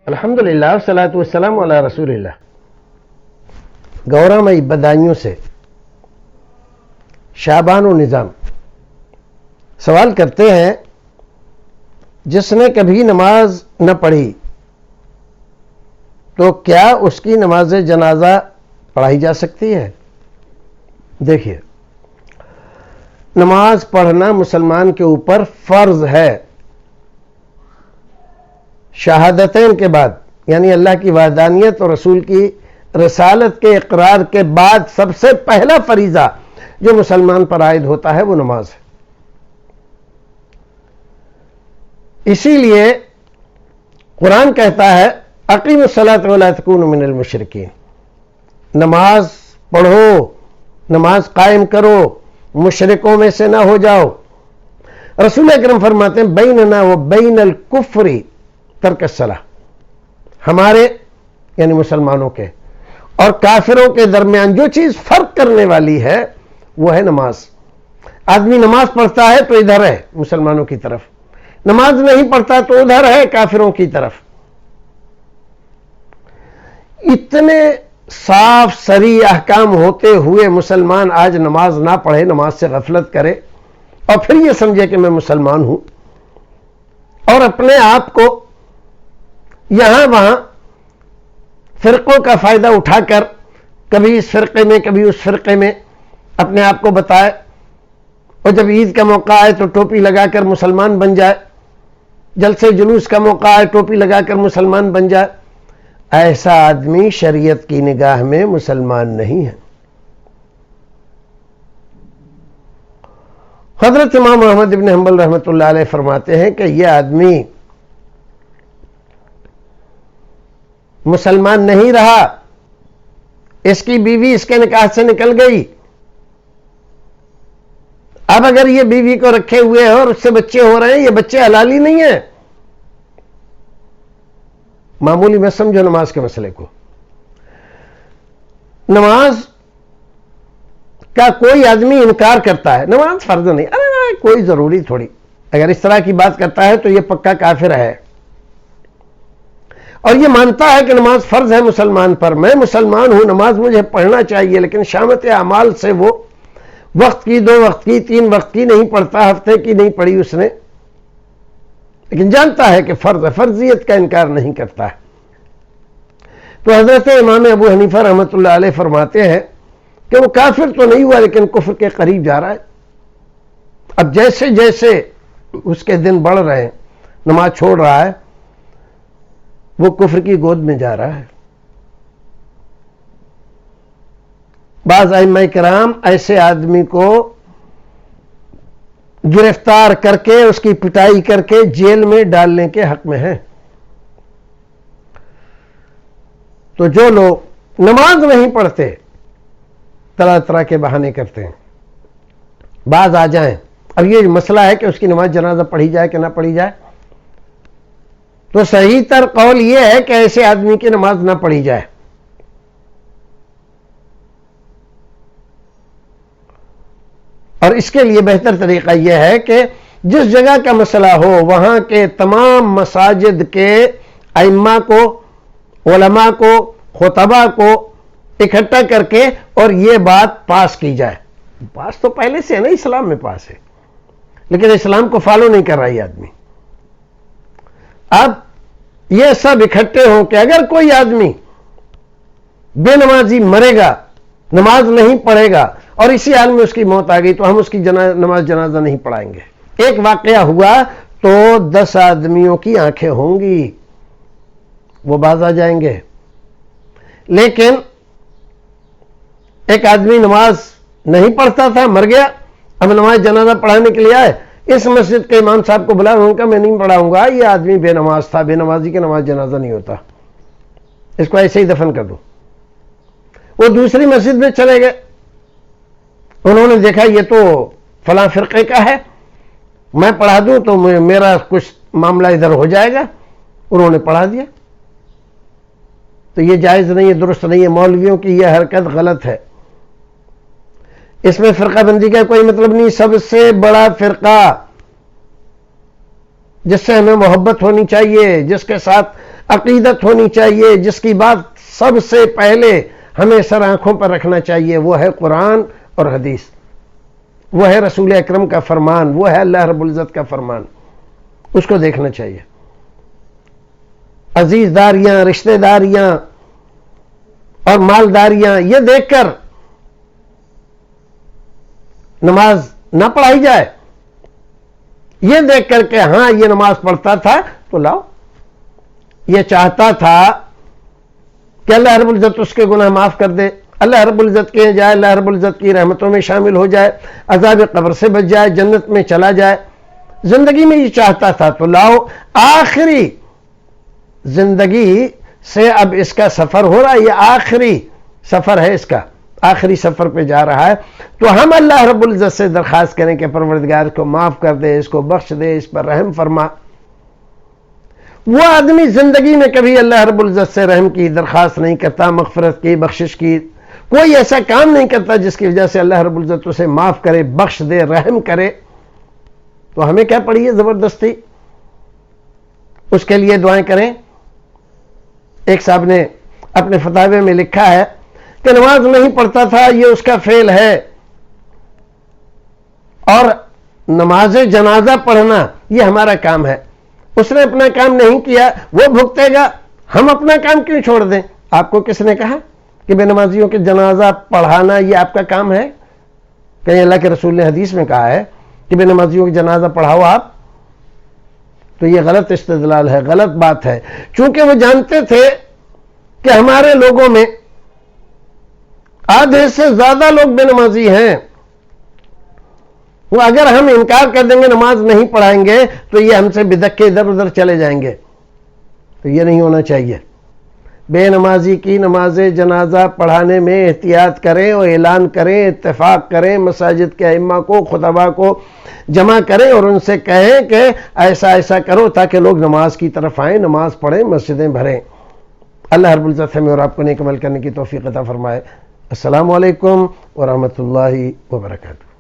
الحمدللہ والصلاۃ والسلام علی رسول اللہ. گورامئی بدائیوں سے شعبان و نظام سوال کرتے ہیں، جس نے کبھی نماز نہ پڑھی تو کیا اس کی نماز جنازہ پڑھائی جا سکتی ہے؟ دیکھیے، نماز پڑھنا مسلمان کے اوپر فرض ہے. شہادتین کے بعد، یعنی اللہ کی وحدانیت اور رسول کی رسالت کے اقرار کے بعد سب سے پہلا فریضہ جو مسلمان پر عائد ہوتا ہے وہ نماز ہے. اسی لیے قرآن کہتا ہے اقیموا الصلاۃ ولا تکونوا من المشرکین، نماز پڑھو، نماز قائم کرو، مشرکوں میں سے نہ ہو جاؤ. رسول اکرم فرماتے ہیں بیننا و بین الکفر ترک الصلاۃ، ہمارے یعنی مسلمانوں کے اور کافروں کے درمیان جو چیز فرق کرنے والی ہے وہ ہے نماز. آدمی نماز پڑھتا ہے تو ادھر ہے مسلمانوں کی طرف، نماز نہیں پڑھتا تو ادھر ہے کافروں کی طرف. اتنے صاف صریح احکام ہوتے ہوئے مسلمان آج نماز نہ پڑھے، نماز سے غفلت کرے اور پھر یہ سمجھے کہ میں مسلمان ہوں، اور اپنے آپ کو یہاں وہاں فرقوں کا فائدہ اٹھا کر کبھی اس فرقے میں کبھی اس فرقے میں اپنے آپ کو بتائے، اور جب عید کا موقع آئے تو ٹوپی لگا کر مسلمان بن جائے، جلسے جلوس کا موقع آئے ٹوپی لگا کر مسلمان بن جائے. ایسا آدمی شریعت کی نگاہ میں مسلمان نہیں ہے. حضرت امام احمد بن حنبل رحمۃ اللہ علیہ فرماتے ہیں کہ یہ آدمی مسلمان نہیں رہا، اس کی بیوی اس کے نکاح سے نکل گئی. اب اگر یہ بیوی کو رکھے ہوئے ہیں اور اس سے بچے ہو رہے ہیں، یہ بچے حلالی نہیں ہیں. معمولی میں سمجھو نماز کے مسئلے کو. نماز کا کوئی آدمی انکار کرتا ہے نماز فرض نہیں، ارے کوئی ضروری تھوڑی، اگر اس طرح کی بات کرتا ہے تو یہ پکا کافر ہے. اور یہ مانتا ہے کہ نماز فرض ہے مسلمان پر، میں مسلمان ہوں، نماز مجھے پڑھنا چاہیے، لیکن شامت اعمال سے وہ وقت کی، 2 وقت کی، 3 وقت کی نہیں پڑھتا، ہفتے کی نہیں پڑھی اس نے، لیکن جانتا ہے کہ فرض ہے، فرضیت کا انکار نہیں کرتا ہے. تو حضرت امام ابو حنیفہ رحمۃ اللہ علیہ فرماتے ہیں کہ وہ کافر تو نہیں ہوا لیکن کفر کے قریب جا رہا ہے. اب جیسے جیسے اس کے دن بڑھ رہے ہیں، نماز چھوڑ رہا ہے، وہ کفر کی گود میں جا رہا ہے. بعض ائمہ کرام ایسے آدمی کو گرفتار کر کے اس کی پٹائی کر کے جیل میں ڈالنے کے حق میں ہیں. تو جو لوگ نماز نہیں پڑھتے، طرح طرح کے بہانے کرتے ہیں، بعض آ جائیں. اب یہ مسئلہ ہے کہ اس کی نماز جنازہ پڑھی جائے کہ نہ پڑھی جائے، تو صحیح تر قول یہ ہے کہ ایسے آدمی کی نماز نہ پڑھی جائے. اور اس کے لیے بہتر طریقہ یہ ہے کہ جس جگہ کا مسئلہ ہو وہاں کے تمام مساجد کے ائمہ کو، علماء کو، خطباء کو اکٹھا کر کے اور یہ بات پاس کی جائے. پاس تو پہلے سے ہے نا، اسلام میں پاس ہے، لیکن اسلام کو فالو نہیں کر رہا یہ آدمی. اب یہ سب اکٹھے ہوں کہ اگر کوئی آدمی بے نمازی مرے گا، نماز نہیں پڑھے گا اور اسی حال میں اس کی موت آ گئی تو ہم اس کی نماز جنازہ نہیں پڑھائیں گے. ایک واقعہ ہوا تو 10 آدمیوں کی آنکھیں ہوں گی، وہ باز آ جائیں گے. لیکن ایک آدمی نماز نہیں پڑھتا تھا، مر گیا، اب نماز جنازہ پڑھانے کے لیے آئے، اس مسجد کے امام صاحب کو بلا، ان کا میں نہیں پڑھاؤں گا، یہ آدمی بے نماز تھا، بے نمازی کے نماز جنازہ نہیں ہوتا، اس کو ایسے ہی دفن کر دو. وہ دوسری مسجد میں چلے گئے، انہوں نے دیکھا یہ تو فلاں فرقے کا ہے، میں پڑھا دوں تو میرا کچھ معاملہ ادھر ہو جائے گا، انہوں نے پڑھا دیا. تو یہ جائز نہیں ہے، درست نہیں ہے، مولویوں کی یہ حرکت غلط ہے. اس میں فرقہ بندی کا کوئی مطلب نہیں. سب سے بڑا فرقہ جس سے ہمیں محبت ہونی چاہیے، جس کے ساتھ عقیدت ہونی چاہیے، جس کی بات سب سے پہلے ہمیں سر آنکھوں پر رکھنا چاہیے، وہ ہے قرآن اور حدیث، وہ ہے رسول اکرم کا فرمان، وہ ہے اللہ رب العزت کا فرمان، اس کو دیکھنا چاہیے۔ عزیز داریاں، رشتہ داریاں اور مالداریاں، یہ دیکھ کر نماز نہ پڑھائی جائے، یہ دیکھ کر کہ ہاں یہ نماز پڑھتا تھا تو لاؤ، یہ چاہتا تھا کہ اللہ رب العزت اس کے گناہ معاف کر دے، اللہ رب العزت کے جائے، اللہ رب العزت کی رحمتوں میں شامل ہو جائے، عذاب قبر سے بچ جائے، جنت میں چلا جائے، زندگی میں یہ چاہتا تھا تو لاؤ۔ آخری زندگی سے اب اس کا سفر ہو رہا ہے، یہ آخری سفر ہے، اس کا آخری سفر پہ جا رہا ہے، تو ہم اللہ رب العزت سے درخواست کریں کہ پروردگار کو معاف کر دے، اس کو بخش دے، اس پر رحم فرما۔ وہ آدمی زندگی میں کبھی اللہ رب العزت سے رحم کی درخواست نہیں کرتا، مغفرت کی، بخشش کی، کوئی ایسا کام نہیں کرتا جس کی وجہ سے اللہ رب العزت اسے معاف کرے، بخش دے، رحم کرے، تو ہمیں کیا پڑی ہے زبردستی اس کے لیے دعائیں کریں؟ ایک صاحب نے اپنے فتاوے میں لکھا ہے کہ نماز نہیں پڑھتا تھا، یہ اس کا فعل ہے، اور نماز جنازہ پڑھنا یہ ہمارا کام ہے، اس نے اپنا کام نہیں کیا، وہ بھگتے گا، ہم اپنا کام کیوں چھوڑ دیں؟ آپ کو کس نے کہا کہ بے نمازیوں کے جنازہ پڑھانا یہ آپ کا کام ہے؟ کہیں اللہ کے رسول نے حدیث میں کہا ہے کہ بے نمازیوں کے جنازہ پڑھاؤ آپ؟ تو یہ غلط استدلال ہے، غلط بات ہے، چونکہ وہ جانتے تھے کہ ہمارے لوگوں میں آدھے سے زیادہ لوگ بے نمازی ہیں، وہ اگر ہم انکار کر دیں گے، نماز نہیں پڑھائیں گے، تو یہ ہم سے بدک کے ادھر ادھر چلے جائیں گے، تو یہ نہیں ہونا چاہیے۔ بے نمازی کی نماز جنازہ پڑھانے میں احتیاط کریں اور اعلان کریں، اتفاق کریں، مساجد کے ائمہ کو، خطباء کو جمع کریں اور ان سے کہیں کہ ایسا ایسا کرو تاکہ لوگ نماز کی طرف آئیں، نماز پڑھیں، مسجدیں بھریں۔ اللہ رب العزت ہمیں اور آپ کو نیک عمل کرنے کی توفیق عطا فرمائے۔ السلام علیکم ورحمۃ اللہ وبرکاتہ۔